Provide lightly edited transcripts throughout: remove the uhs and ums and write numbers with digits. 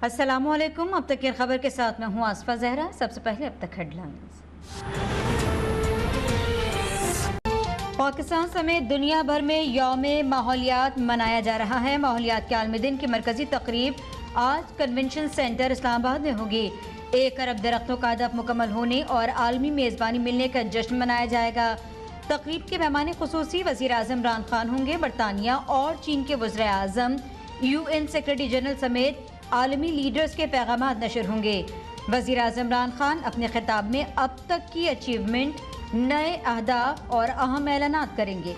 अस्सलामुअलैकुम। अब तक की खबर के साथ मैं हूँ आसफा जहरा। सबसे पहले अब तक हेडलाइंस। पाकिस्तान समेत दुनिया भर में यौम माहौलियात मनाया जा रहा है। माहौलियात के आलमी दिन की मरकजी तकरीब आज कन्वेंशन सेंटर इस्लामाबाद में होगी। 1 अरब दरख्तों का हदफ मुकम्मल होने और आलमी मेज़बानी मिलने का जश्न मनाया जाएगा। तकरीब के मेहमान खुसूसी वज़ीर आज़म इमरान खान होंगे। बरतानिया और चीन के वज़ीर आज़म, UN सेक्रेटरी जनरल समेत आलमी लीडर्स के पैगामात नशर होंगे। वज़ीर आज़म इमरान खान अपने खिताब में अब तक की अचीवमेंट, नए अहदाफ और अहम ऐलानात करेंगे।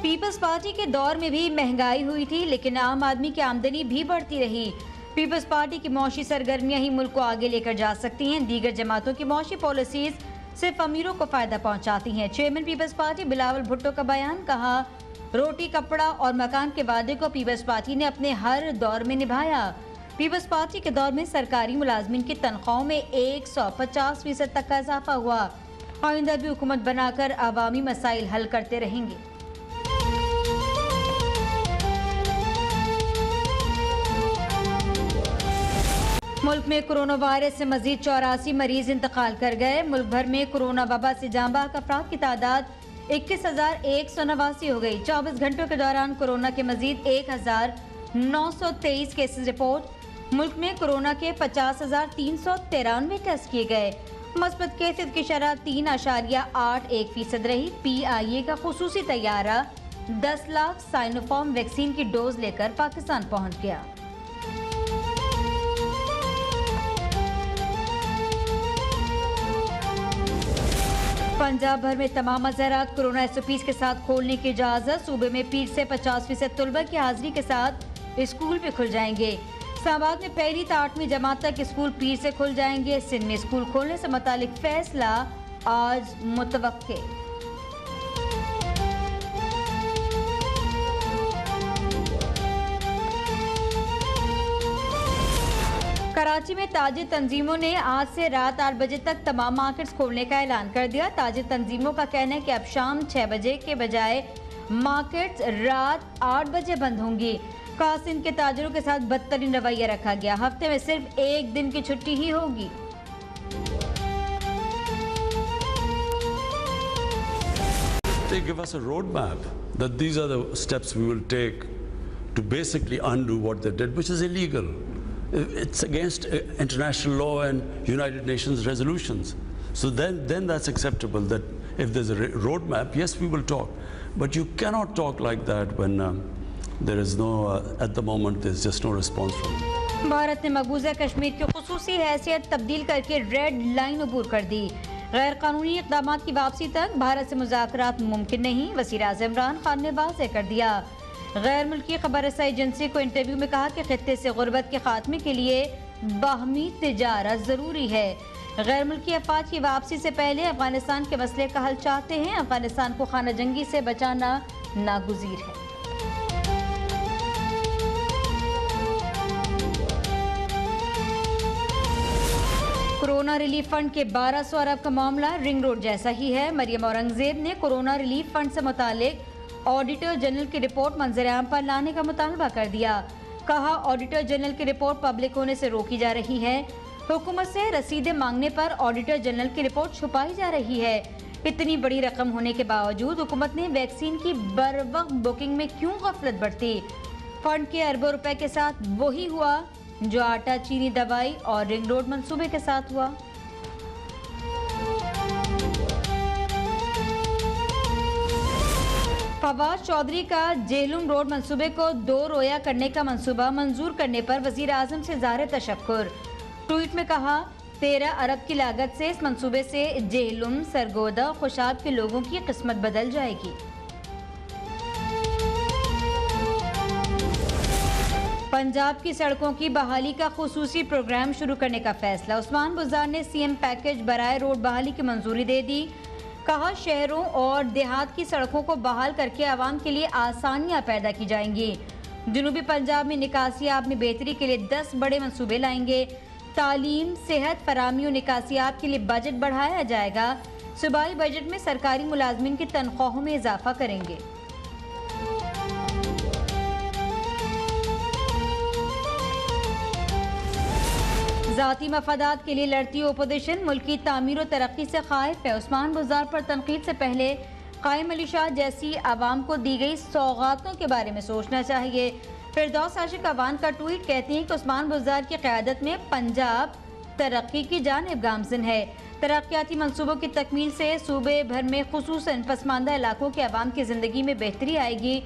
पीपल्स पार्टी के दौर में भी महंगाई हुई थी, लेकिन आम आदमी की आमदनी भी बढ़ती रही। पीपल्स पार्टी की मौशी सरगर्मियां ही मुल्क को आगे लेकर जा सकती हैं। दीगर जमातों की मौशी पॉलिसीज सिर्फ अमीरों को फायदा पहुंचाती हैं। चेयरमैन पीपल्स पार्टी बिलावल भुट्टो का बयान, कहा रोटी, कपड़ा और मकान के वादे को पीपल्स पार्टी ने अपने हर दौर में निभाया। पीपल्स पार्टी के दौर में सरकारी मुलाजमीन की तनख्वाहों में 150% तक का इजाफा हुआ। आइंदा भी हुकूमत बनाकर अवामी मसाइल हल करते रहेंगे। मुल्क में कोरोना वायरस से मजीद 84 मरीज इंतकाल कर गए। मुल्क भर में कोरोना वबा से जाँ बहक अफराद की तादाद 21,189 हो गई। 24 घंटों के दौरान कोरोना के मजीद 1,923 केसेस रिपोर्ट। मुल्क में कोरोना के 50,393 टेस्ट किए गए। मस्बत केसेस की शरह 3.81% रही। PIA का खुसूसी तैयारा 10 लाख साइनोफार्म वैक्सीन की डोज लेकर पाकिस्तान पहुंच गया। पंजाब भर में तमाम मज़ारात कोरोना SOPs के साथ खोलने की इजाज़त। सूबे में पीर से 50% तलबा की हाजिरी के साथ स्कूल भी खुल जाएंगे। इस्लामाबाद में पहली से 8वीं जमात तक स्कूल पीर से खुल जाएंगे। सिंध में स्कूल खोलने से मुतालिक फैसला आज मुतवक्के। कराची में ताजिर तंजीमों ने आज से रात 8 बजे तक तमाम मार्केट्स खोलने का ऐलान कर दिया। ताजिर तंजीमों का कहना है कि अब शाम 6 बजे के बजाय मार्केट्स रात 8 बजे बंद होंगी। कासिम के ताजिरों के साथ बदतरीन रवैया रखा गया। हफ्ते में सिर्फ 1 दिन की छुट्टी ही होगी। They give us a roadmap that these are the steps we will take to basically undo what they did, which is illegal. It's against international law and United Nations resolutions. So then that's acceptable, that if there's a roadmap, yes, we will talk. But you cannot talk like that when there is no, at the moment, there's just no response from them. Bharat ने मकबूजा कश्मीर की खुसूसी हैसियत तब्दील करके red line अबूर कर दी। गैर कानूनी इक़दामात की वापसी तक भारत से मुज़ाकरात मुमकिन नहीं। वज़ीर आज़म इमरान खान ने वाज़ेह कर दिया। गैर मुल्की खबर रसाई एजेंसी को इंटरव्यू में कहा कि खित्ते से गुर्बत के खात्मे के लिए बाहमी तिजारत ज़रूरी है। गैर मुल्की अफवाज की वापसी से पहले अफगानिस्तान के मसले का हल चाहते हैं। अफगानिस्तान को खाना जंगी से बचाना नागुज़ीर है। कोरोना रिलीफ फंड के 1200 अरब का मामला रिंग रोड जैसा ही है। मरियम औरंगजेब ने कोरोना रिलीफ फंड से मुतालिक ऑडिटर जनरल की रिपोर्ट मंजर-ए-आम पर लाने का मुतालबा कर दिया। कहा ऑडिटर जनरल की रिपोर्ट पब्लिक होने से रोकी जा रही है। हुकूमत से रसीदें मांगने पर ऑडिटर जनरल की रिपोर्ट छुपाई जा रही है। इतनी बड़ी रकम होने के बावजूद हुकूमत ने वैक्सीन की बरवक्त बुकिंग में क्यों गफलत बरती। फंड के अरबों रुपए के साथ वही हुआ जो आटा, चीनी, दवाई और रिंग रोड मंसूबे के साथ हुआ। फवाद चौधरी का जेहलुम रोड मंसूबे को 2 रोया करने का मंसूबा मंजूर करने पर वजीर आजम से ज़ाहिर तशक्कुर। ट्वीट में कहा 13 अरब की लागत से इस मंसूबे से जेहलुम, सरगोदा, खुशाब के लोगों की किस्मत बदल जाएगी। पंजाब की सड़कों की बहाली का खुसूसी प्रोग्राम शुरू करने का फैसला। उस्मान बुज़दार ने CM पैकेज बराए रोड बहाली की मंजूरी दे दी। कहा शहरों और देहात की सड़कों को बहाल करके आवाम के लिए आसानियां पैदा की जाएंगी। जनूबी पंजाब में निकासियाब में बेहतरी के लिए 10 बड़े मंसूबे लाएंगे। तालीम, सेहत, फराहमी और निकासियाब के लिए बजट बढ़ाया जाएगा। सूबाई बजट में सरकारी मुलाजमीन की तनख्वाहों में इजाफा करेंगे। ज़ाती मफादात के लिए लड़ती अपोजिशन मुल्की तामीर और तरक्की से खाइफ है। उस्मान बुज़दार पर तनकीद से पहले कायम अली शाह जैसी आवाम को दी गई सौगातों के बारे में सोचना चाहिए। फिरदौस आशिक अवान का ट्वीट कहती हैं कि उस्मान बुज़दार की क़यादत में पंजाब तरक्की की जानिब गामज़िन है। तरक्याती मंसूबों की तकमील से सूबे भर में खुसूसन पसमानदा इलाकों के अवाम की ज़िंदगी में बेहतरी आएगी।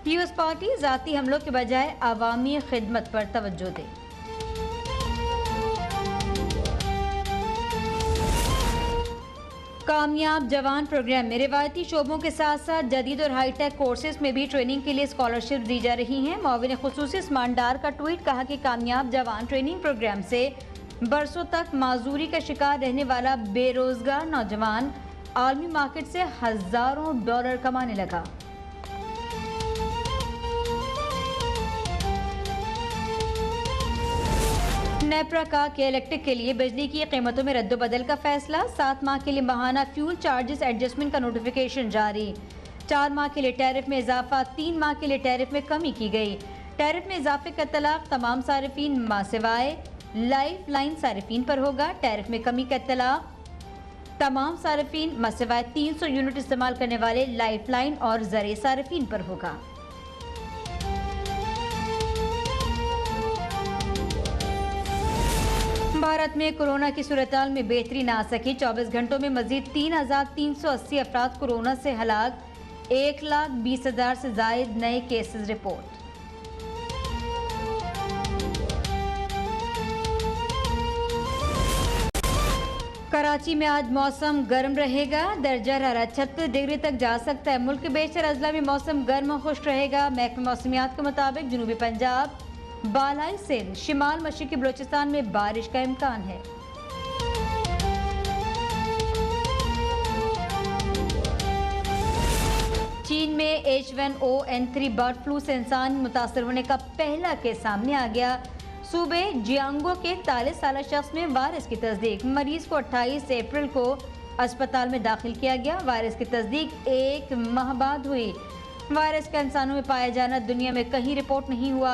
पीपल्स पार्टी ज़ाती हमलों के बजाय अवामी खिदमत पर तवज्जो दे। कामयाब जवान प्रोग्राम में रिवायती शोबों के साथ साथ जदीद और हाईटेक कोर्सेज में भी ट्रेनिंग के लिए स्कॉलरशिप दी जा रही हैं। मुआविन खुसूसी उस्मान डार का ट्वीट कहा कि कामयाब जवान ट्रेनिंग प्रोग्राम से बरसों तक माजूरी का शिकार रहने वाला बेरोजगार नौजवान आलमी मार्केट से हजारों डॉलर कमाने लगा। नेपरा का के इलेक्ट्रिक के लिए बिजली की कीमतों में रद्दोबदल का फैसला। 7 माह के लिए माहाना फ्यूल चार्जेस एडजस्टमेंट का नोटिफिकेशन जारी। 4 माह के लिए टैरिफ में इजाफा, 3 माह के लिए टैरिफ में कमी की गई। टैरिफ में इजाफे का इत्तलाक तमाम सारिफीन मां सिवाय लाइफ लाइन सारिफीन पर होगा। टैरिफ में कमी का इत्तलाक तमाम सारिफीन मां सिवाय 300 यूनिट इस्तेमाल करने वाले लाइफ लाइन और ज़रिए सारिफीन पर होगा। भारत में कोरोना की सूरत-ए-हाल में बेहतरी ना आ सकी। 24 घंटों में मजीद 3,380 अफराद कोरोना से हलाक। 1,20,000 से जायद नए केसेस रिपोर्ट। कराची में आज मौसम गर्म रहेगा। दर्जा हरारत 36 डिग्री तक जा सकता है। मुल्क के बेशतर अजला में मौसम गर्म और खुश्क रहेगा। महकमा मौसमियात के मुताबिक जनूबी पंजाब, बालाई सिंध, शिमाल मशरिकी बलोचिस्तान में बारिश का इम्कान है। चीन में H1N1 बर्ड फ्लू से इंसान मुतासर होने का पहला केस सामने आ गया। सूबे जियांगो के 43 साल शख्स में वायरस की तस्दीक। मरीज को 28 अप्रैल को अस्पताल में दाखिल किया गया। वायरस की तस्दीक 1 माह बाद हुई। वायरस का इंसानों में पाया जाना दुनिया में कहीं रिपोर्ट नहीं हुआ।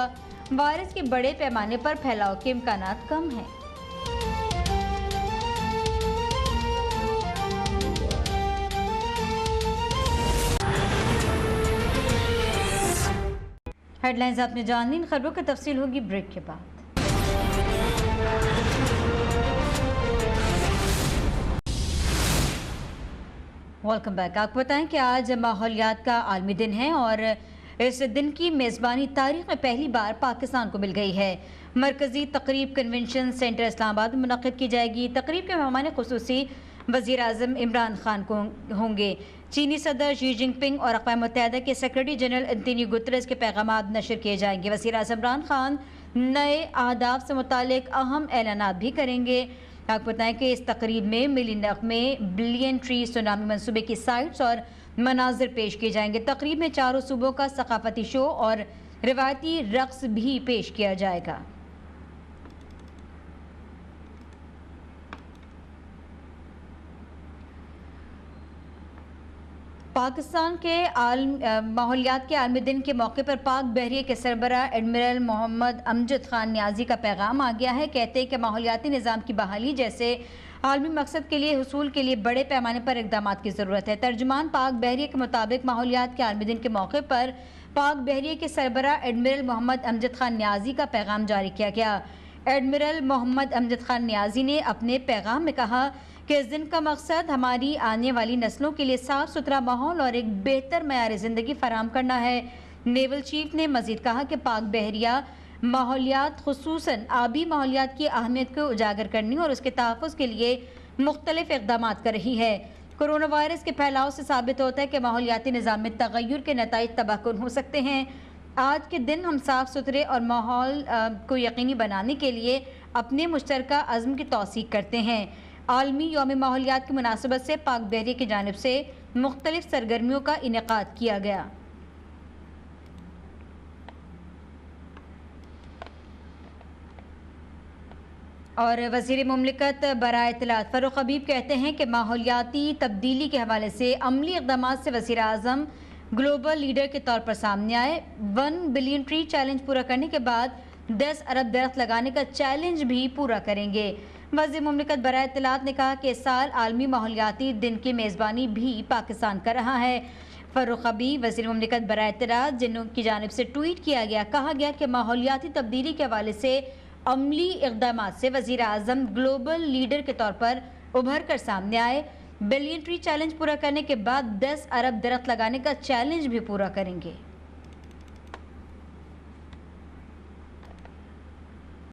वायरस के बड़े पैमाने पर फैलाव के इम्कानात कम हैं। हेडलाइंस आपने जान ली। इन खबरों की तफसील होगी ब्रेक के बाद। Welcome back. आपको बताएं कि आज माहौलियात का आलमी दिन है और इस दिन की मेज़बानी तारीख में पहली बार पाकिस्तान को मिल गई है। मरकजी तकरीब कन्वेंशन सेंटर इस्लामाबाद में मुनक़्क़िद की जाएगी। तकरीब के मेहमान खुसूसी वज़ीर आज़म इमरान खान को होंगे। चीनी सदर शी जिनपिंग और अक़वाम मुत्तहिदा के सेक्रेटरी जनरल एंटोनियो गुतरेस के पैगामात नशर किए जाएंगे। वज़ीर आज़म इमरान खान नए अहदाफ से मुतालिक अहम ऐलानात भी करेंगे। आपको बताएं कि इस तकरीब में मिली नग़मे बिलियन ट्री सुनामी मनसूबे की साइट्स और मनाजिर पेश किए जाएंगे। तकरीब में चारों सूबों का सकाफती शो और रिवायती रक़्स भी पेश किया जाएगा। पाकिस्तान के माहौलियात के आलमी दिन के मौके पर पाक बहरिया के सरबरा एडमिरल मोहम्मद अमजद खान नियाजी का पैगाम आ गया है। कहते हैं कि माहौलियाती निज़ाम की बहाली जैसे आलमी मकसद के लिए हुसूल के लिए बड़े पैमाने पर इक़दाम की ज़रूरत है। तर्जुमान पाक बहरिया के मुताबिक माहौलियात के आलमी दिन के मौके पर पाक बहरिया के सरबरा एडमिरल मोहम्मद अमजद खान नियाजी का पैगाम जारी किया गया। एडमिरल मोहम्मद अमजद खान नियाजी ने अपने पैगाम में कहा कि इस दिन का मकसद हमारी आने वाली नस्लों के लिए साफ़ सुथरा माहौल और एक बेहतर मयार ज़िंदगी फराहम करना है। नेवल चीफ ने मज़ीद कहा कि पाक बहरिया माहौलियात खुसूसन आबी माहौलियात की अहमियत को उजागर करने और उसके तहफ़्फ़ुज़ के लिए मुख्तलिफ इक़दाम कर रही है। कोरोना वायरस के फैलाव से साबित होता है कि माहौलियाती निज़ाम में तग़य्युर के नताइज तबाहकुन हो सकते हैं। आज के दिन हम साफ़ सुथरे और माहौल को यकीनी बनाने के लिए अपने मुश्तरका अज़्म की तौसीक़ करते हैं। आलमी यौम माहौलियात की मुनासिबत से पाक बहरिया की जानिब से मुख्तलिफ सरगर्मियों का इनेकाद किया गया। और वज़ीर मुमलिकत बराए इत्तलात फ़ारूक हबीब कहते हैं कि माहौलियाती तब्दीली के हवाले से अमली इक़दामात से वज़ीर आज़म ग्लोबल लीडर के तौर पर सामने आए। 1 बिलियन ट्री चैलेंज पूरा करने के बाद 10 अरब दरख्त लगाने का चैलेंज भी पूरा करेंगे। वज़ीर मुमलिकत बराए इत्तलात ने कहा कि इस साल आलमी माहौलियाती दिन की मेज़बानी भी पाकिस्तान कर रहा है। फ़र्रुख हबीब वज़ीर मुमलिकत बराए इत्तलात जिनकी जानिब से ट्वीट किया गया, कहा गया कि माहौलियाती तब्दीली के हवाले से अमली इक़दामात से वज़ीर आज़म ग्लोबल लीडर के तौर पर उभर कर सामने आए। बिलियन ट्री चैलेंज पूरा करने के बाद 10 अरब दरख्त लगाने का चैलेंज भी पूरा करेंगे।